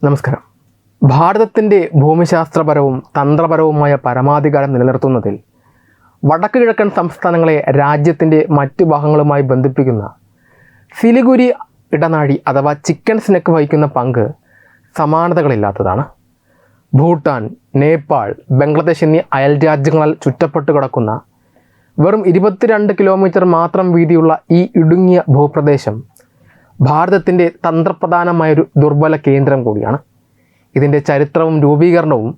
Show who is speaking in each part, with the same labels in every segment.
Speaker 1: നമസ്കാരം. ഭാരതത്തിൻ്റെ ഭൂമിശാസ്ത്രപരവും തന്ത്രപരവുമായ പരമാധികാരം നിലനിർത്തുന്നതിൽ വടക്ക് കിഴക്കൻ സംസ്ഥാനങ്ങളെ രാജ്യത്തിൻ്റെ മറ്റു ഭാഗങ്ങളുമായി ബന്ധിപ്പിക്കുന്ന സിലിഗുരി ഇടനാഴി അഥവാ ചിക്കൻസ് നെക്ക് വഹിക്കുന്ന പങ്ക് സമാനതകളില്ലാത്തതാണ്. ഭൂട്ടാൻ, നേപ്പാൾ, ബംഗ്ലാദേശ് എന്നീ അയൽ രാജ്യങ്ങളാൽ ചുറ്റപ്പെട്ട് കിടക്കുന്ന വെറും 22 കിലോമീറ്റർ മാത്രം വീതിയുള്ള ഈ ഇടുങ്ങിയ ഭൂപ്രദേശം ഭാരതത്തിൻ്റെ തന്ത്രപ്രധാനമായൊരു ദുർബല കേന്ദ്രം കൂടിയാണ്. ഇതിൻ്റെ ചരിത്രവും രൂപീകരണവും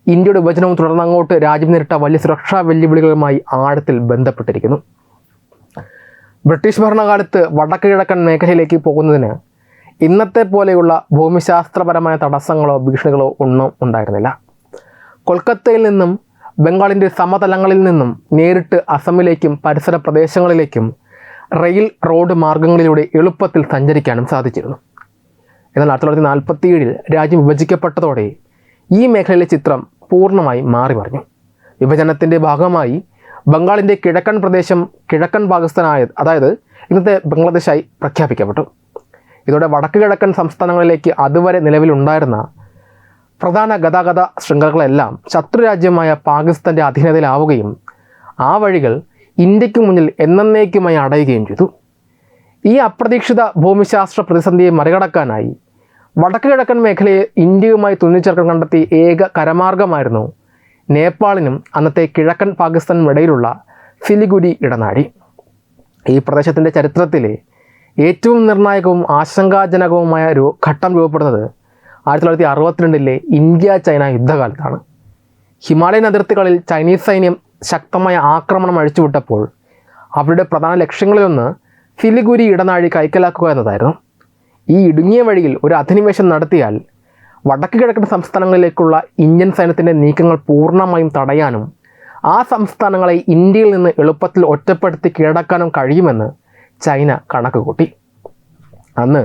Speaker 1: ഇന്ത്യയുടെ വിഭജനവും തുടർന്നങ്ങോട്ട് രാജ്യം നേരിട്ട വലിയ സുരക്ഷാ വെല്ലുവിളികളുമായി ആഴത്തിൽ ബന്ധപ്പെട്ടിരിക്കുന്നു. ബ്രിട്ടീഷ് ഭരണകാലത്ത് വടക്ക് കിഴക്കൻ മേഖലയിലേക്ക് പോകുന്നതിന് ഇന്നത്തെ പോലെയുള്ള ഭൂമിശാസ്ത്രപരമായ തടസ്സങ്ങളോ ഭീഷണികളോ ഒന്നും ഉണ്ടായിരുന്നില്ല. കൊൽക്കത്തയിൽ നിന്നും ബംഗാളിൻ്റെ സമതലങ്ങളിൽ നിന്നും നേരിട്ട് അസമിലേക്കും പരിസര പ്രദേശങ്ങളിലേക്കും റെയിൽ റോഡ് മാർഗങ്ങളിലൂടെ എളുപ്പത്തിൽ സഞ്ചരിക്കാനും സാധിച്ചിരുന്നു. എന്നാൽ 1947 രാജ്യം വിഭജിക്കപ്പെട്ടതോടെ ഈ മേഖലയിലെ ചിത്രം പൂർണ്ണമായി മാറി മറിഞ്ഞു. വിഭജനത്തിൻ്റെ ഭാഗമായി ബംഗാളിൻ്റെ കിഴക്കൻ പ്രദേശം കിഴക്കൻ പാകിസ്ഥാനായ അതായത് ഇന്നത്തെ ബംഗ്ലാദേശായി പ്രഖ്യാപിക്കപ്പെട്ടു. ഇതോടെ വടക്ക് കിഴക്കൻ സംസ്ഥാനങ്ങളിലേക്ക് അതുവരെ നിലവിലുണ്ടായിരുന്ന പ്രധാന ഗതാഗത ശൃംഖലകളെല്ലാം ശത്രുരാജ്യമായ പാകിസ്ഥാൻ്റെ അധീനതയിലാവുകയും ആ വഴികൾ ഇന്ത്യക്ക് മുന്നിൽ എന്നേക്കുമായി അടയുകയും ചെയ്തു. ഈ അപ്രതീക്ഷിത ഭൂമിശാസ്ത്ര പ്രതിസന്ധിയെ മറികടക്കാനായി വടക്ക് കിഴക്കൻ മേഖലയെ ഇന്ത്യയുമായി തുന്നിച്ചേർക്കാൻ കണ്ടെത്തിയ ഏക കരമാർഗമായിരുന്നു നേപ്പാളിനും അന്നത്തെ കിഴക്കൻ പാകിസ്ഥാനും ഇടയിലുള്ള സിലിഗുരി ഇടനാഴി. ഈ പ്രദേശത്തിൻ്റെ ചരിത്രത്തിലെ ഏറ്റവും നിർണായകവും ആശങ്കാജനകവുമായ ഒരു ഘട്ടം രൂപപ്പെടുന്നത് 1962 ഇന്ത്യ ചൈന യുദ്ധകാലത്താണ്. ഹിമാലയൻ അതിർത്തികളിൽ ചൈനീസ് സൈന്യം ശക്തമായ ആക്രമണം അഴിച്ചുവിട്ടപ്പോൾ അവരുടെ പ്രധാന ലക്ഷ്യങ്ങളിലൊന്ന് സിലിഗുരി ഇടനാഴി കൈക്കലാക്കുക എന്നതായിരുന്നു. ഈ ഇടുങ്ങിയ വഴിയിൽ ഒരു അധിനിവേശം നടത്തിയാൽ വടക്ക് കിഴക്കൻ സംസ്ഥാനങ്ങളിലേക്കുള്ള ഇന്ത്യൻ സൈന്യത്തിൻ്റെ നീക്കങ്ങൾ പൂർണ്ണമായും തടയാനും ആ സംസ്ഥാനങ്ങളെ ഇന്ത്യയിൽ നിന്ന് എളുപ്പത്തിൽ ഒറ്റപ്പെടുത്തി കീഴടക്കാനും കഴിയുമെന്ന് ചൈന കണക്ക് കൂട്ടി. അന്ന്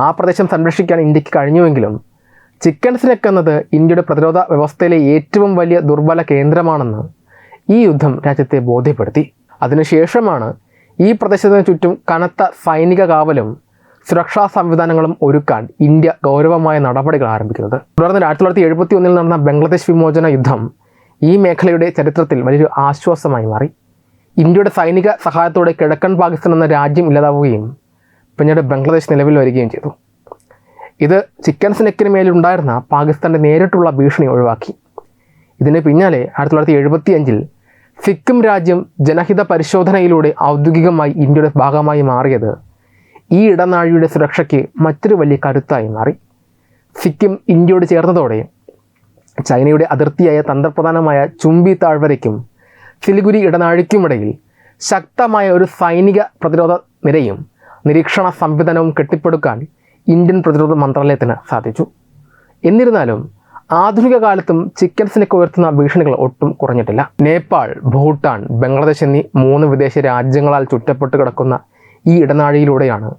Speaker 1: ആ പ്രദേശം സംരക്ഷിക്കാൻ ഇന്ത്യക്ക് കഴിഞ്ഞുവെങ്കിലും ചിക്കൻസ് നെക്ക് എന്നത് ഇന്ത്യയുടെ പ്രതിരോധ വ്യവസ്ഥയിലെ ഏറ്റവും വലിയ ദുർബല കേന്ദ്രമാണെന്ന് ഈ യുദ്ധം രാജ്യത്തെ ബോധ്യപ്പെടുത്തി. അതിനുശേഷമാണ് ഈ പ്രദേശത്തിന് ചുറ്റും കനത്ത സൈനിക കാവലും സുരക്ഷാ സംവിധാനങ്ങളും ഒരുക്കാൻ ഇന്ത്യ ഗൗരവമായ നടപടികൾ ആരംഭിക്കുന്നത്. തുടർന്ന് 1971 നടന്ന ബംഗ്ലാദേശ് വിമോചന യുദ്ധം ഈ മേഖലയുടെ ചരിത്രത്തിൽ വലിയൊരു ആശ്വാസമായി മാറി. ഇന്ത്യയുടെ സൈനിക സഹായത്തോടെ കിഴക്കൻ പാകിസ്ഥാൻ എന്ന രാജ്യം ഇല്ലാതാവുകയും പിന്നീട് ബംഗ്ലാദേശ് നിലവിൽ വരികയും ചെയ്തു. ഇത് ചിക്കൻസ് നെക്കിന് മേലുണ്ടായിരുന്ന പാകിസ്ഥാൻ്റെ നേരിട്ടുള്ള ഭീഷണി ഒഴിവാക്കി. ഇതിന് പിന്നാലെ 1975 സിക്കിം രാജ്യം ജനഹിത പരിശോധനയിലൂടെ ഔദ്യോഗികമായി ഇന്ത്യയുടെ ഭാഗമായി മാറിയത് ഈ ഇടനാഴിയുടെ സുരക്ഷയ്ക്ക് മറ്റൊരു വലിയ കരുത്തായി മാറി. സിക്കിം ഇന്ത്യയോട് ചേർന്നതോടെ ചൈനയുടെ അതിർത്തിയായ തന്ത്രപ്രധാനമായ ചുംബി താഴ്വരയ്ക്കും സിലിഗുരി ഇടനാഴിക്കുമിടയിൽ ശക്തമായ ഒരു സൈനിക പ്രതിരോധ നിരയും നിരീക്ഷണ സംവിധാനവും കെട്ടിപ്പടുക്കാൻ ഇന്ത്യൻ പ്രതിരോധ മന്ത്രാലയത്തിന് സാധിച്ചു. എന്നിരുന്നാലും ആധുനിക കാലത്തും ചിക്കൻസ് നെക്ക് ഉയർത്തുന്ന ഭീഷണികൾ ഒട്ടും കുറഞ്ഞിട്ടില്ല. നേപ്പാൾ, ഭൂട്ടാൻ, ബംഗ്ലാദേശ് എന്നീ 3 വിദേശ രാജ്യങ്ങളാൽ ചുറ്റപ്പെട്ട് കിടക്കുന്ന ഈ ഇടനാഴിയിലൂടെയാണ്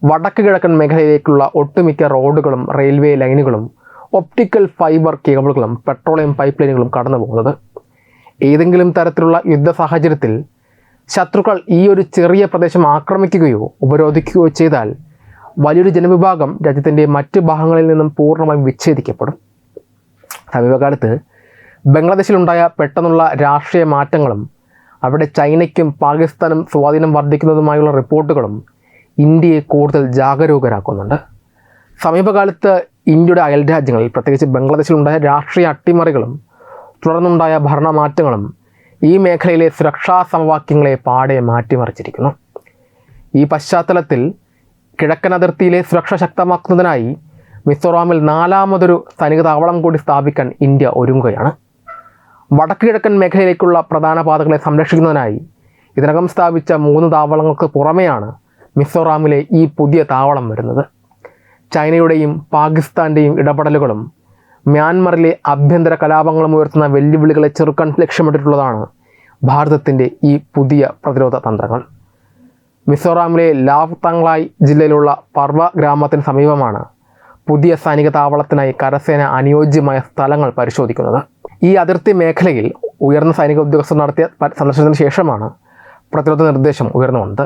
Speaker 1: വടക്ക് കിഴക്കൻ മേഖലയിലേക്കുള്ള ഒട്ടുമിക്ക റോഡുകളും റെയിൽവേ ലൈനുകളും ഒപ്റ്റിക്കൽ ഫൈബർ കേബിളുകളും പെട്രോളിയം പൈപ്പ് ലൈനുകളും കടന്നു പോകുന്നത്. ഏതെങ്കിലും തരത്തിലുള്ള യുദ്ധ സാഹചര്യത്തിൽ ശത്രുക്കൾ ഈ ഒരു ചെറിയ പ്രദേശം ആക്രമിക്കുകയോ ഉപരോധിക്കുകയോ ചെയ്താൽ വലിയൊരു ജനവിഭാഗം രാജ്യത്തിൻ്റെ മറ്റ് ഭാഗങ്ങളിൽ നിന്നും പൂർണ്ണമായും വിച്ഛേദിക്കപ്പെടും. സമീപകാലത്ത് ബംഗ്ലാദേശിലുണ്ടായ പെട്ടെന്നുള്ള രാഷ്ട്രീയ മാറ്റങ്ങളും അവിടെ ചൈനയ്ക്കും പാകിസ്ഥാനും സ്വാധീനം വർദ്ധിക്കുന്നതുമായുള്ള റിപ്പോർട്ടുകളും ഇന്ത്യയെ കൂടുതൽ ജാഗരൂകരാക്കുന്നുണ്ട്. സമീപകാലത്ത് ഇന്ത്യയുടെ അയൽ രാജ്യങ്ങളിൽ പ്രത്യേകിച്ച് ബംഗ്ലാദേശിലുണ്ടായ രാഷ്ട്രീയ അട്ടിമറികളും തുടർന്നുണ്ടായ ഭരണമാറ്റങ്ങളും ഈ മേഖലയിലെ സുരക്ഷാ സമവാക്യങ്ങളെ പാടെ മാറ്റിമറിച്ചിരിക്കുന്നു. ഈ പശ്ചാത്തലത്തിൽ കിഴക്കൻ അതിർത്തിയിലെ സുരക്ഷ ശക്തമാക്കുന്നതിനായി മിസോറാമിൽ 4മതൊരു സൈനിക താവളം കൂടി സ്ഥാപിക്കാൻ ഇന്ത്യ ഒരുങ്ങുകയാണ്. വടക്ക് കിഴക്കൻ മേഖലയിലേക്കുള്ള പ്രധാന പാതകളെ സംരക്ഷിക്കുന്നതിനായി ഇതിനകം സ്ഥാപിച്ച 3 താവളങ്ങൾക്ക് പുറമെയാണ് മിസോറാമിലെ ഈ പുതിയ താവളം വരുന്നത്. ചൈനയുടെയും പാകിസ്ഥാൻ്റെയും ഇടപെടലുകളും മ്യാൻമറിലെ ആഭ്യന്തര കലാപങ്ങളും ഉയർത്തുന്ന വെല്ലുവിളികളെ ചെറുക്കാൻ ലക്ഷ്യമിട്ടിട്ടുള്ളതാണ് ഭാരതത്തിൻ്റെ ഈ പുതിയ പ്രതിരോധ തന്ത്രങ്ങൾ. മിസോറാമിലെ ലാവ് താങ്ലായ് ജില്ലയിലുള്ള പർവ ഗ്രാമത്തിന് സമീപമാണ് പുതിയ സൈനിക താവളത്തിനായി കരസേന അനുയോജ്യമായ സ്ഥലങ്ങൾ പരിശോധിക്കുന്നത്. ഈ അതിർത്തി മേഖലയിൽ ഉയർന്ന സൈനിക ഉദ്യോഗസ്ഥർ നടത്തിയ സന്ദർശനത്തിന് ശേഷമാണ് പ്രതിരോധ നിർദ്ദേശം ഉയർന്നു വന്നത്.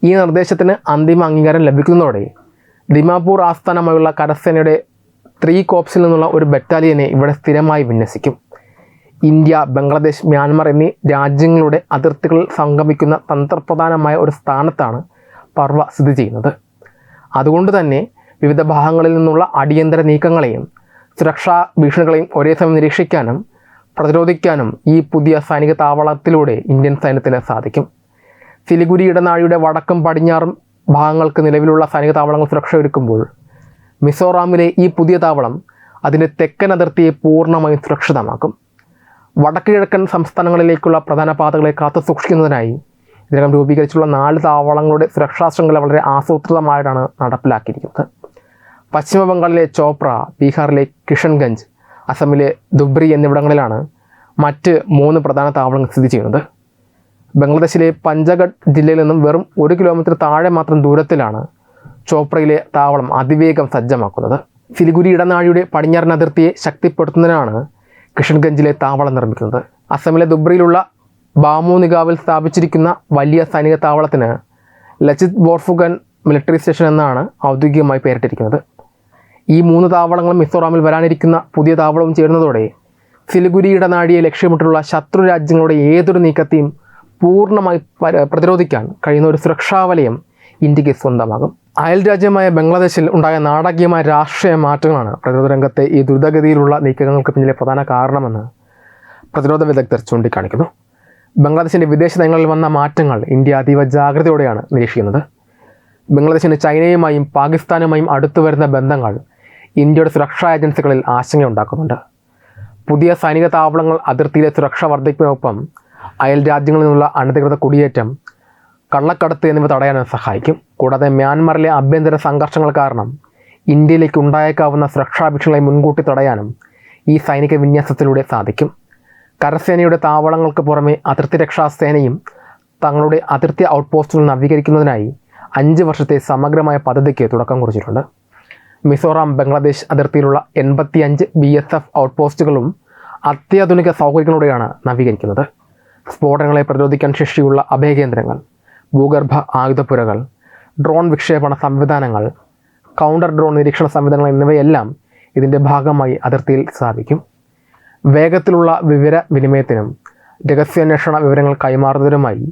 Speaker 1: ഈ നിർദ്ദേശത്തിന് അന്തിമ അംഗീകാരം ലഭിക്കുന്നതോടെ ദിമാപൂർ ആസ്ഥാനമായുള്ള കരസേനയുടെ 3 കോപ്സിൽ നിന്നുള്ള ഒരു ബറ്റാലിയനെ ഇവിടെ സ്ഥിരമായി വിന്യസിക്കും. ഇന്ത്യ, ബംഗ്ലാദേശ്, മ്യാൻമർ എന്നീ രാജ്യങ്ങളുടെ അതിർത്തികളിൽ സംഗമിക്കുന്ന തന്ത്രപ്രധാനമായ ഒരു സ്ഥാനത്താണ് പർവ സ്ഥിതി ചെയ്യുന്നത്. അതുകൊണ്ട് തന്നെ വിവിധ ഭാഗങ്ങളിൽ നിന്നുള്ള അടിയന്തര നീക്കങ്ങളെയും സുരക്ഷാ ഭീഷണികളെയും ഒരേ സമയം നിരീക്ഷിക്കാനും പ്രതിരോധിക്കാനും ഈ പുതിയ സൈനിക താവളത്തിലൂടെ ഇന്ത്യൻ സൈന്യത്തിന് സാധിക്കും. സിലിഗുരി ഇടനാഴിയുടെ വടക്കും പടിഞ്ഞാറും ഭാഗങ്ങൾക്ക് നിലവിലുള്ള സൈനിക താവളങ്ങൾ സുരക്ഷ ഒരുക്കുമ്പോൾ മിസോറാമിലെ ഈ പുതിയ താവളം അതിൻ്റെ തെക്കൻ അതിർത്തിയെ പൂർണ്ണമായും സുരക്ഷിതമാക്കും. വടക്ക് കിഴക്കൻ സംസ്ഥാനങ്ങളിലേക്കുള്ള പ്രധാന പാതകളെ കാത്തു സൂക്ഷിക്കുന്നതിനായി ഇതിനകം രൂപീകരിച്ചുള്ള 4 താവളങ്ങളുടെ സുരക്ഷാ ശൃംഖല വളരെ ആസൂത്രിതമായിട്ടാണ് നടപ്പിലാക്കിയിരിക്കുന്നത്. പശ്ചിമ ബംഗാളിലെ ചോപ്ര, ബീഹാറിലെ കിഷൻഗഞ്ച്, അസമിലെ ധുബ്രി എന്നിവിടങ്ങളിലാണ് മറ്റ് 3 പ്രധാന താവളങ്ങൾ സ്ഥിതി ചെയ്യുന്നത്. ബംഗ്ലാദേശിലെ പഞ്ചഗഡ് ജില്ലയിൽ നിന്നും വെറും 1 കിലോമീറ്റർ താഴെ മാത്രം ദൂരത്തിലാണ് ചോപ്രയിലെ താവളം അതിവേഗം സജ്ജമാക്കുന്നത്. സിലിഗുരി ഇടനാഴിയുടെ പടിഞ്ഞാറൻ അതിർത്തിയെ ശക്തിപ്പെടുത്തുന്നതിനാണ് കിഷൻഗഞ്ചിലെ താവളം നിർമ്മിക്കുന്നത്. അസമിലെ ധുബ്രിയിലുള്ള ബാമോനിഗാവിൽ സ്ഥാപിച്ചിരിക്കുന്ന വലിയ സൈനിക താവളത്തിന് ലച്ചിത് ബോർഫുഗൻ മിലിറ്ററി സ്റ്റേഷൻ എന്നാണ് ഔദ്യോഗികമായി പേരിട്ടിരിക്കുന്നത്. ഈ 3 താവളങ്ങളും മിസോറാമിൽ വരാനിരിക്കുന്ന പുതിയ താവളവും ചേരുന്നതോടെ സിലിഗുരി ഇടനാഴിയെ ലക്ഷ്യമിട്ടുള്ള ശത്രു രാജ്യങ്ങളുടെ ഏതൊരു നീക്കത്തെയും പൂർണ്ണമായി പ്രതിരോധിക്കാൻ കഴിയുന്ന ഒരു സുരക്ഷാ വലയം ഇന്ത്യക്ക് സ്വന്തമാകും. അയൽ രാജ്യമായ ബംഗ്ലാദേശിൽ ഉണ്ടായ നാടകീയമായ രാഷ്ട്രീയ മാറ്റങ്ങളാണ് പ്രതിരോധ രംഗത്തെ ഈ ദ്രുതഗതിയിലുള്ള നീക്കങ്ങൾക്ക് പിന്നിലെ പ്രധാന കാരണമെന്ന് പ്രതിരോധ വിദഗ്ധർ ചൂണ്ടിക്കാണിക്കുന്നു. ബംഗ്ലാദേശിൻ്റെ വിദേശ നയങ്ങളിൽ വന്ന മാറ്റങ്ങൾ ഇന്ത്യ അതീവ ജാഗ്രതയോടെയാണ് നിരീക്ഷിക്കുന്നത്. ബംഗ്ലാദേശിന് ചൈനയുമായും പാകിസ്ഥാനുമായും അടുത്തു വരുന്ന ബന്ധങ്ങൾ ഇന്ത്യയുടെ സുരക്ഷാ ഏജൻസികളിൽ ആശങ്കയുണ്ടാക്കുന്നുണ്ട്. പുതിയ സൈനിക താവളങ്ങൾ അതിർത്തിയിലെ സുരക്ഷ വർദ്ധിക്കുന്നതിനൊപ്പം അയൽ രാജ്യങ്ങളിൽ നിന്നുള്ള അനധികൃത കുടിയേറ്റം, കള്ളക്കടത്ത് എന്നിവ തടയാൻ സഹായിക്കും. കൂടാതെ മ്യാൻമറിലെ ആഭ്യന്തര സംഘർഷങ്ങൾ കാരണം ഇന്ത്യയിലേക്ക് ഉണ്ടായേക്കാവുന്ന സുരക്ഷാ ഭീഷണികളെ മുൻകൂട്ടി തടയാനും ഈ സൈനിക വിന്യാസത്തിലൂടെ സാധിക്കും. കരസേനയുടെ താവളങ്ങൾക്ക് പുറമെ അതിർത്തി രക്ഷാ സേനയും തങ്ങളുടെ അതിർത്തി ഔട്ട്പോസ്റ്റുകൾ നവീകരിക്കുന്നതിനായി 5 വർഷത്തെ സമഗ്രമായ പദ്ധതിക്ക് തുടക്കം കുറിച്ചിട്ടുണ്ട്. മിസോറാം ബംഗ്ലാദേശ് അതിർത്തിയിലുള്ള 85 BSF ഔട്ട്പോസ്റ്റുകളും അത്യാധുനിക സൗകര്യങ്ങളോടെയാണ് നവീകരിക്കുന്നത്. സ്ഫോടനങ്ങളെ പ്രതിരോധിക്കാൻ ശേഷിയുള്ള അഭയകേന്ദ്രങ്ങൾ, ഭൂഗർഭ ആയുധപ്പുരകൾ, ഡ്രോൺ വിക്ഷേപണ സംവിധാനങ്ങൾ, കൗണ്ടർ ഡ്രോൺ നിരീക്ഷണ സംവിധാനങ്ങൾ എന്നിവയെല്ലാം ഇതിൻ്റെ ഭാഗമായി അതിർത്തിയിൽ സ്ഥാപിക്കും. വേഗത്തിലുള്ള വിവര വിനിമയത്തിനും രഹസ്യാന്വേഷണ വിവരങ്ങൾ കൈമാറുന്നതിനുമായി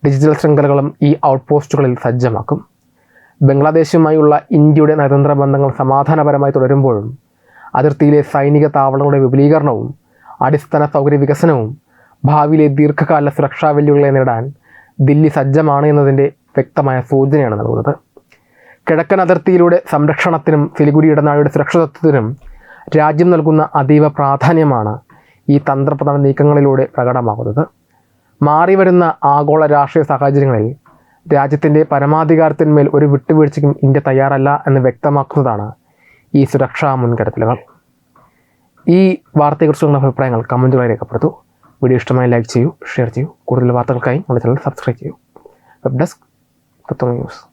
Speaker 1: ഡിജിറ്റൽ ശൃംഖലകളും ഈ ഔട്ട്പോസ്റ്റുകളിൽ സജ്ജമാക്കും. ബംഗ്ലാദേശുമായുള്ള ഇന്ത്യയുടെ നയതന്ത്ര ബന്ധങ്ങൾ സമാധാനപരമായി തുടരുമ്പോഴും അതിർത്തിയിലെ സൈനിക താവളങ്ങളുടെ വിപുലീകരണവും അടിസ്ഥാന സൗകര്യ വികസനവും ഭാവിയിലെ ദീർഘകാല സുരക്ഷാ വെല്ലുവിളികളെ നേടാൻ ദില്ലി സജ്ജമാണ് എന്നതിൻ്റെ വ്യക്തമായ സൂചനയാണ് നൽകുന്നത്. കിഴക്കൻ അതിർത്തിയിലൂടെ സംരക്ഷണത്തിനും സിലിഗുരി ഇടനാഴിയുടെ സുരക്ഷിതത്വത്തിനും രാജ്യം നൽകുന്ന അതീവ പ്രാധാന്യമാണ് ഈ തന്ത്രപ്രധാന നീക്കങ്ങളിലൂടെ പ്രകടമാകുന്നത്. മാറിവരുന്ന ആഗോള രാഷ്ട്രീയ സാഹചര്യങ്ങളിൽ രാജ്യത്തിൻ്റെ പരമാധികാരത്തിന്മേൽ ഒരു വിട്ടുവീഴ്ചയ്ക്കും ഇന്ത്യ തയ്യാറല്ല എന്ന് വ്യക്തമാക്കുന്നതാണ് ഈ സുരക്ഷാ മുൻകരുതലുകൾ. ഈ വാർത്തയെക്കുറിച്ചുള്ള അഭിപ്രായങ്ങൾ കമൻറ്റുകളായി രേഖപ്പെടുത്തൂ. വീഡിയോ ഇഷ്ടമായി ലൈക്ക് ചെയ്യൂ, ഷെയർ ചെയ്യൂ. കൂടുതൽ വാർത്തകൾക്കായി നമ്മുടെ ചാനൽ സബ്സ്ക്രൈബ് ചെയ്യൂ. വെബ് ഡെസ്ക് തത്വമൈ ന്യൂസ്.